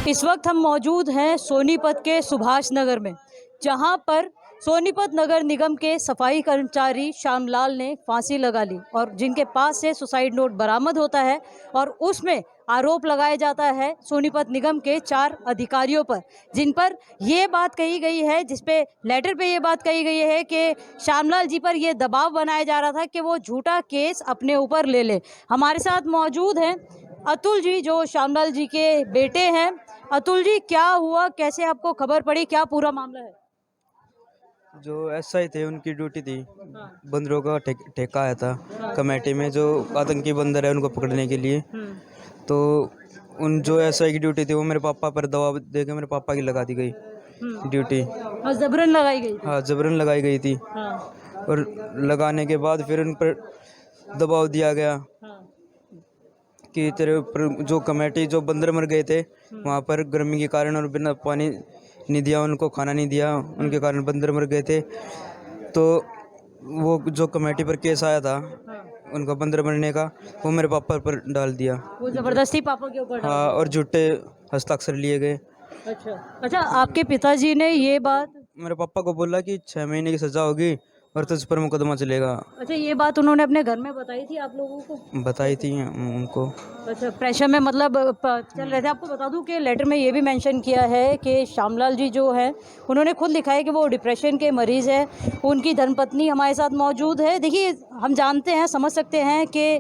इस वक्त हम मौजूद हैं सोनीपत के सुभाष नगर में, जहां पर सोनीपत नगर निगम के सफाई कर्मचारी श्यामलाल ने फांसी लगा ली और जिनके पास से सुसाइड नोट बरामद होता है और उसमें आरोप लगाया जाता है सोनीपत निगम के 4 अधिकारियों पर, जिन पर ये बात कही गई है, जिसपे लेटर पे ये बात कही गई है कि श्यामलाल जी पर ये दबाव बनाया जा रहा था कि वो झूठा केस अपने ऊपर ले ले। हमारे साथ मौजूद हैं अतुल जी, जो श्यामलाल जी के बेटे हैं। अतुल जी, क्या हुआ, कैसे आपको खबर पड़ी, क्या पूरा मामला है? जो एसआई थे उनकी ड्यूटी थी, हाँ। बंदरों का ठेका आया था कमेटी में, जो आतंकी बंदर है उनको पकड़ने के लिए। तो उन जो एसआई की ड्यूटी थी वो मेरे पापा पर दबाव देके मेरे पापा की लगा दी गई ड्यूटी। और जबरन लगाई गई थी? हाँ, जबरन लगाई गई थी। हाँ। और लगाने के बाद फिर उन पर दबाव दिया गया हाँ। कि तेरे ऊपर जो कमेटी, जो बंदर मर गए थे वहाँ पर गर्मी के कारण और बिना पानी नहीं दिया, उनको खाना नहीं दिया, उनके कारण बंदर मर गए थे। तो वो जो कमेटी पर केस आया था उनका बंदर मरने का, वो मेरे पापा पर डाल दिया। वो जबरदस्ती पापा के ऊपर डाल हाँ, और झूठे हस्ताक्षर लिए गए। अच्छा अच्छा, आपके पिताजी ने ये बात मेरे पापा को बोला कि 6 महीने की सज़ा होगी और तुझ पर मुकदमा चलेगा। अच्छा, ये बात उन्होंने अपने घर में बताई थी आप लोगों को? बताई थी उनको। अच्छा, प्रेशर में मतलब चल रहे थे। आपको बता दूं कि लेटर में ये भी मेंशन किया है कि श्यामलाल जी जो हैं उन्होंने खुद लिखा है कि वो डिप्रेशन के मरीज़ है। उनकी धर्मपत्नी हमारे साथ मौजूद है। देखिए, हम जानते हैं, समझ सकते हैं कि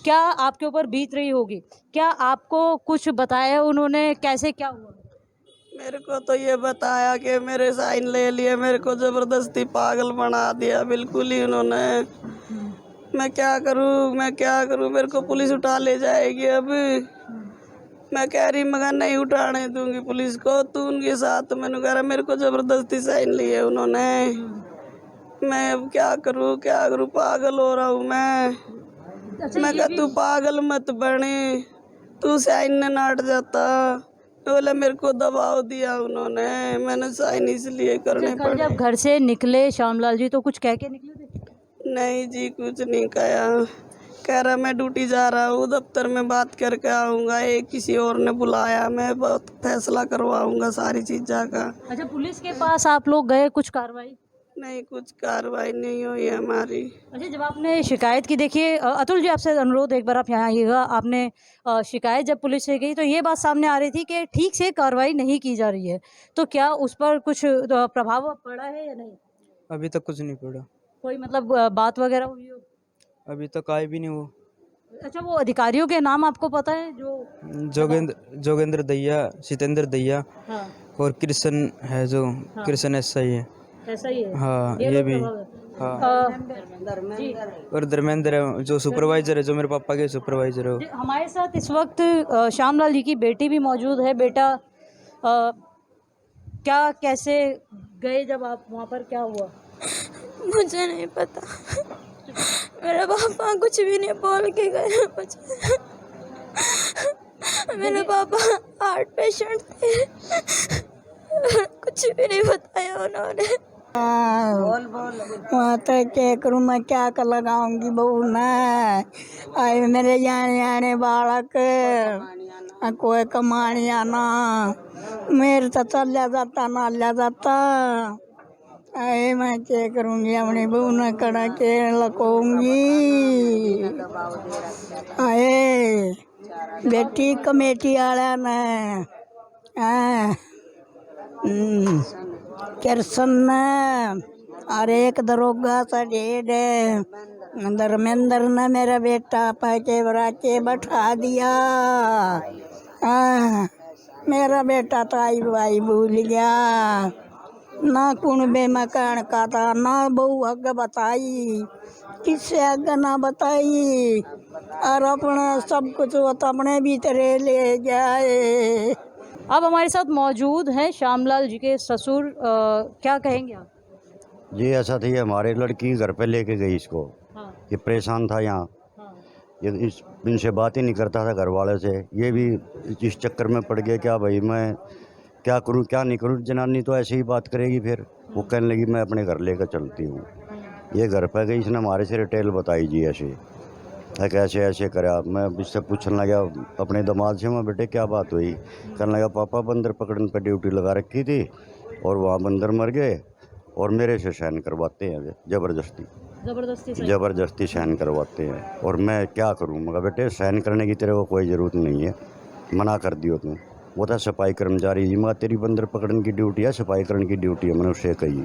क्या आपके ऊपर बीत रही होगी। क्या आपको कुछ बताया उन्होंने, कैसे क्या हुआ? मेरे को तो ये बताया कि मेरे साइन ले लिए, मेरे को जबरदस्ती पागल बना दिया बिल्कुल ही उन्होंने। मैं क्या करूं, मेरे को पुलिस उठा ले जाएगी अब। मैं कह रही मगर नहीं उठाने दूंगी पुलिस को, तू उनके साथ। मैंने कह रहा मेरे को जबरदस्ती साइन लिए उन्होंने। मैं अब क्या करूं, पागल हो रहा हूँ मैं। अच्छा, मैं कहा तू पागल मत बने, तू साइन न नाट जाता। बोला मेरे को दबाव दिया उन्होंने, मैंने साइन इसलिए करने कल पड़े। जब घर से निकले श्यामलाल जी तो कुछ कह के निकले थे? नहीं जी, कुछ नहीं कहा। कह रहा मैं ड्यूटी जा रहा हूँ, दफ्तर में बात करके आऊँगा। एक किसी और ने बुलाया, मैं बहुत फैसला करवाऊँगा सारी चीज़ों का। अच्छा, पुलिस के पास आप लोग गए, कुछ कार्रवाई? नहीं, कुछ कार्रवाई नहीं हुई हमारी। अच्छा, जब आपने शिकायत की, देखिए अतुल जी, आपसे अनुरोध, एक बार आप यहाँ आइएगा। आपने शिकायत जब पुलिस से की तो ये बात सामने आ रही थी कि ठीक से कार्रवाई नहीं की जा रही है, तो क्या उस पर कुछ प्रभाव पड़ा है या नहीं? अभी तक कुछ नहीं पड़ा। कोई मतलब बात वगैरह हुई हो? अभी तक आए भी नहीं वो। अच्छा, वो अधिकारियों के नाम आपको पता है जो? जोगेंद्र दैया, सितेंद्र दैया हाँ। और कृष्ण है, जो कृष्ण एसआई है। ऐसा ही है? हाँ, ये लोग भी। प्रभाव है। हाँ, जी। और धर्मेंद्र है, जो सुपरवाइजर है, जो मेरे पापा के सुपरवाइजर है। जी, हमारे साथ इस वक्त श्यामलाल जी की बेटी भी मौजूद है। बेटा, क्या, कैसे गए जब आप वहाँ पर, क्या हुआ? मुझे नहीं पता, मेरे पापा कुछ भी नहीं बोल के गए मुझे। मेरे पापा हार्ट पेशेंट थे, कुछ भी नहीं बताया उन्होंने। वहाँ तक क्या करूँ मैं, क्या कर लगाऊंगी बहू ना। आए मेरे जाने बालक, कोई कमाने आना, मेरे तो चल जाता ना ले जाता। आए मैं क्या करूँगी, अपनी बहू न कड़ा के लकोंगी। आए बेटी कमेटी वाला ने कृष्ण और एक दरोगा सा डेढ़ धर्मेंद्र ने मेरा बेटा पैके बरा के बैठा दिया। मेरा बेटा तो आई भाई भूल गया ना, कौन बे मकान का था ना, बहू अग बताई, किससे अग ना बताई, और अपना सब कुछ वो तो अपने भीतर ले गए। अब हमारे साथ मौजूद हैं श्यामलाल जी के ससुर। क्या कहेंगे आप? जी, ऐसा थी, हमारे लड़की घर पे लेके गई इसको। हाँ। ये परेशान था यहाँ। हाँ। ये इनसे बात ही नहीं करता था घर वाले से। ये भी इस चक्कर में पड़ गया, क्या भाई मैं क्या करूँ क्या नहीं करूँ। जनानी तो ऐसे ही बात करेगी। फिर वो कहने लगी मैं अपने घर लेकर चलती हूँ। ये घर पे गई, इसने हमारे से रिटेल बताई जी ऐसे। है कि ऐसे ऐसे करा। मैं इससे पूछने लगा अपने दामाद से, मैं बेटे क्या बात हुई? कहने लगा पापा बंदर पकड़ने पर ड्यूटी लगा रखी थी और वहाँ बंदर मर गए और मेरे से साइन करवाते हैं ज़बरदस्ती साइन करवाते हैं। और मैं क्या करूँ? मगर बेटे साइन करने की तेरे को कोई ज़रूरत नहीं है, मना कर दियो तुम। वो था सफाई कर्मचारी जी, मगर तेरी बंदर पकड़ने की ड्यूटी है, सफाई करने की ड्यूटी है, मैंने उससे कही।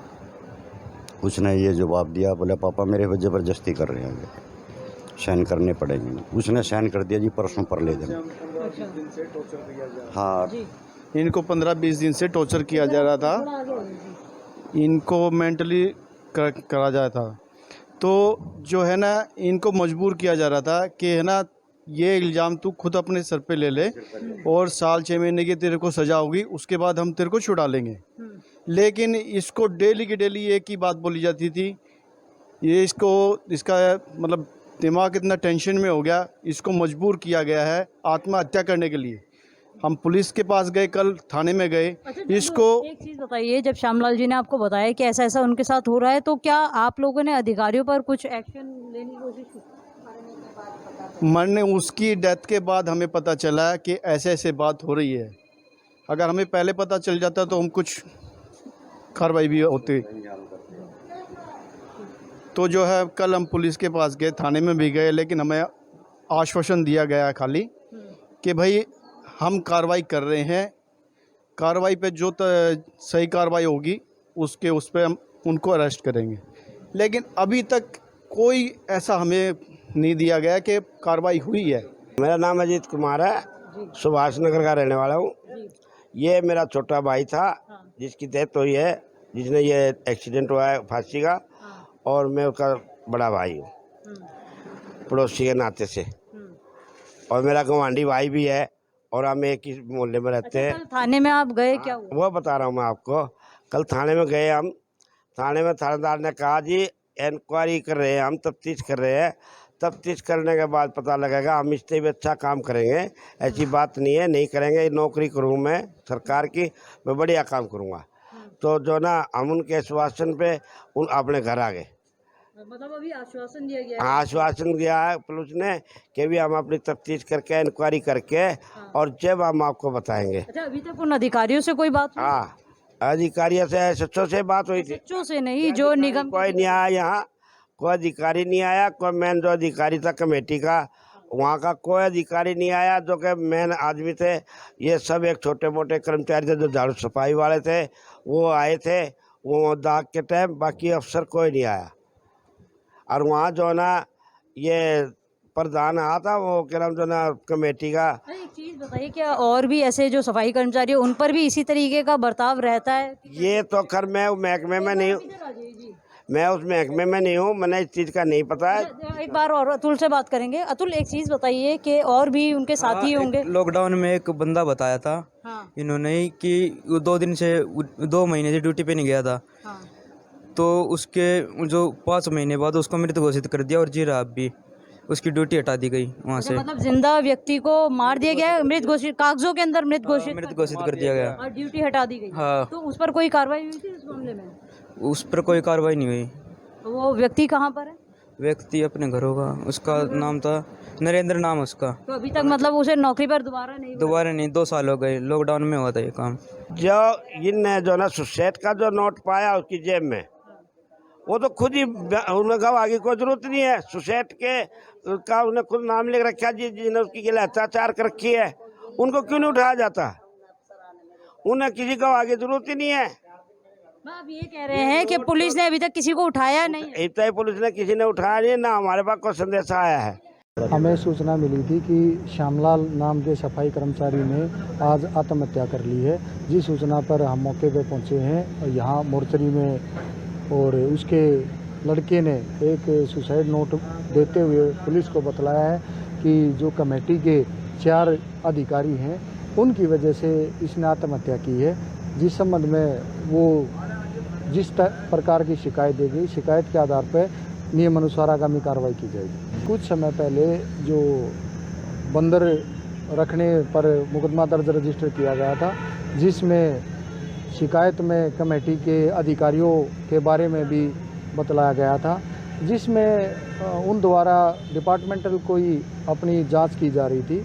उसने ये जवाब दिया, बोला पापा मेरे पर ज़बरदस्ती कर रहे हैं, साइन करने पड़ेंगे। उसने साइन कर दिया जी परसों पर ले देना। हाँ, इनको 15-20 दिन से टॉर्चर किया जा रहा था, इनको मेंटली करा जा रहा था। तो जो है ना, इनको मजबूर किया जा रहा था कि है ना, ये इल्ज़ाम तू खुद अपने सर पे ले ले और साल 6 महीने की तेरे को सज़ा होगी, उसके बाद हम तेरे को छुड़ा लेंगे। लेकिन इसको डेली की डेली एक ही बात बोली जाती थी। ये इसका मतलब दिमाग इतना टेंशन में हो गया, इसको मजबूर किया गया है आत्महत्या करने के लिए। हम पुलिस के पास गए, कल थाने में गए। इसको एक चीज़ बताइए, जब श्यामलाल जी ने आपको बताया कि ऐसा ऐसा उनके साथ हो रहा है, तो क्या आप लोगों ने अधिकारियों पर कुछ एक्शन लेने की कोशिश की? मरने उसकी डेथ के बाद हमें पता चला कि ऐसे ऐसे बात हो रही है। अगर हमें पहले पता चल जाता तो हम कुछ कार्रवाई भी होती। तो जो है, कल हम पुलिस के पास गए, थाने में भी गए, लेकिन हमें आश्वासन दिया गया खाली कि भाई हम कार्रवाई कर रहे हैं, कार्रवाई पे जो सही कार्रवाई होगी उस पे हम उनको अरेस्ट करेंगे। लेकिन अभी तक कोई ऐसा हमें नहीं दिया गया कि कार्रवाई हुई है। मेरा नाम अजीत कुमार है, सुभाष नगर का रहने वाला हूँ। ये मेरा छोटा भाई था जिसकी डेथ हुई है, जिसने ये एक्सीडेंट हुआ है फांसी का, और मैं उसका बड़ा भाई हूँ पड़ोसी के नाते से, और मेरा गवांडी भाई भी है, और हम एक ही मोहल्ले में रहते हैं। कल थाने में आप गए, क्या हुआ? वो बता रहा हूँ मैं आपको। कल थाने में गए हम, थाने में थानेदार ने कहा जी इंक्वायरी कर रहे हैं, हम तफ्तीश कर रहे हैं, तफ्तीश करने के बाद पता लगेगा, हम इससे भी अच्छा काम करेंगे। ऐसी बात नहीं है, नहीं करेंगे, नौकरी करूँ मैं सरकार की, मैं बढ़िया काम करूँगा। तो जो ना, हम उनके आश्वासन पे अपने घर आ गए। मतलब अभी आश्वासन दिया गया है? आश्वासन दिया है पुलिस ने कि भी हम अपनी तफ्तीश करके इंक्वायरी करके और जब हम आपको बताएंगे। अच्छा, अभी तक उन अधिकारियों से कोई बात हुई? हाँ, अधिकारियों से सच्चों से बात हुई थी। सच्चों से नहीं, जो निगम कोई नहीं आया यहाँ, कोई अधिकारी नहीं आया। कोई मेन जो अधिकारी था कमेटी का, वहाँ का कोई अधिकारी नहीं आया, जो कि मेन आदमी थे। ये सब एक छोटे मोटे कर्मचारी थे जो झाड़ू सफाई वाले थे, वो आए थे वो दाग के टाइम, बाकी अफसर कोई नहीं आया। और वहाँ जो है ना, ये प्रधान आया था, वो क्या नाम जो ना कमेटी का। एक चीज़ बताइए, क्या और भी ऐसे जो सफाई कर्मचारी हैं उन पर भी इसी तरीके का बर्ताव रहता है? ये तो खैर मैं महकमे में नहीं हूँ, मैं उस महकमे में नहीं हूँ, मैंने इस चीज़ का नहीं पता है। एक बार और अतुल से बात करेंगे। अतुल, एक चीज़ बताइए कि और भी उनके साथी होंगे? लॉकडाउन में एक बंदा बताया था इन्होंने कि वो 2 महीने से ड्यूटी पे नहीं गया था, तो उसके जो 5 महीने बाद उसको मृत घोषित कर दिया, और जी रहा भी उसकी ड्यूटी हटा दी गई वहाँ से। मतलब जिंदा व्यक्ति को मार दिया गया है, मृत घोषित, कागजों के अंदर मृत घोषित कर दिया गया, और ड्यूटी हटा दी गई। हाँ। तो उस पर कोई कार्रवाई हुई थी इस मामले में? उस पर कोई कार्रवाई नहीं हुई। तो वो व्यक्ति कहाँ पर है? व्यक्ति अपने घर होगा, उसका नाम था नरेंद्र, नाम उसका। तो अभी तक मतलब उसे नौकरी पर दोबारा नहीं 2 साल हो गए, लॉकडाउन में हुआ था ये काम। जो इनने जो ना सुसेट का जो नोट पाया उसकी जेब में, वो तो खुद ही, उन्होंने कहा आगे कोई जरूरत नहीं है, सुसेट के का उन्हें खुद नाम लिख रखा, जिन्होंने उसकी के लिए अत्याचार कर रखी है, उनको क्यों नहीं उठाया जाता? उन्हें किसी को आगे जरूरत ही नहीं है। आप ये कह रहे हैं कि पुलिस ने अभी तक किसी को उठाया नहीं है? इतना ही पुलिस ने किसी ने उठाया नहीं, ना हमारे पास कोई संदेश आया है। हमें सूचना मिली थी कि श्यामलाल नाम के सफाई कर्मचारी ने आज आत्महत्या कर ली है। जिस सूचना पर हम मौके पर पहुंचे हैं यहाँ मोर्चरी में, और उसके लड़के ने एक सुसाइड नोट देते हुए पुलिस को बतलाया है कि जो कमेटी के 4 अधिकारी हैं उनकी वजह से इसने आत्महत्या की है। जिस संबंध में वो जिस प्रकार की शिकायत दी गई, शिकायत के आधार पर नियम अनुसार आगामी कार्रवाई की जाएगी। कुछ समय पहले जो बंदर रखने पर मुकदमा दर्ज रजिस्टर किया गया था, जिसमें शिकायत में कमेटी के अधिकारियों के बारे में भी बतलाया गया था। जिसमें उन द्वारा डिपार्टमेंटल कोई अपनी जांच की जा रही थी।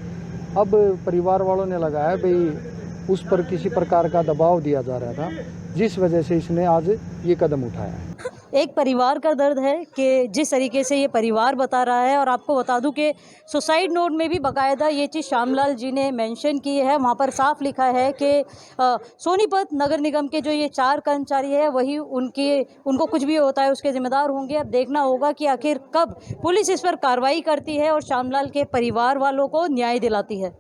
अब परिवार वालों ने लगाया भाई उस पर किसी प्रकार का दबाव दिया जा रहा था, जिस वजह से इसने आज ये कदम उठाया है। एक परिवार का दर्द है कि जिस तरीके से ये परिवार बता रहा है, और आपको बता दूं कि सुसाइड नोट में भी बाकायदा ये चीज़ श्यामलाल जी ने मेंशन की है। वहाँ पर साफ लिखा है कि सोनीपत नगर निगम के जो ये 4 कर्मचारी है वही उनको कुछ भी होता है उसके जिम्मेदार होंगे। अब देखना होगा कि आखिर कब पुलिस इस पर कार्रवाई करती है और श्यामलाल के परिवार वालों को न्याय दिलाती है।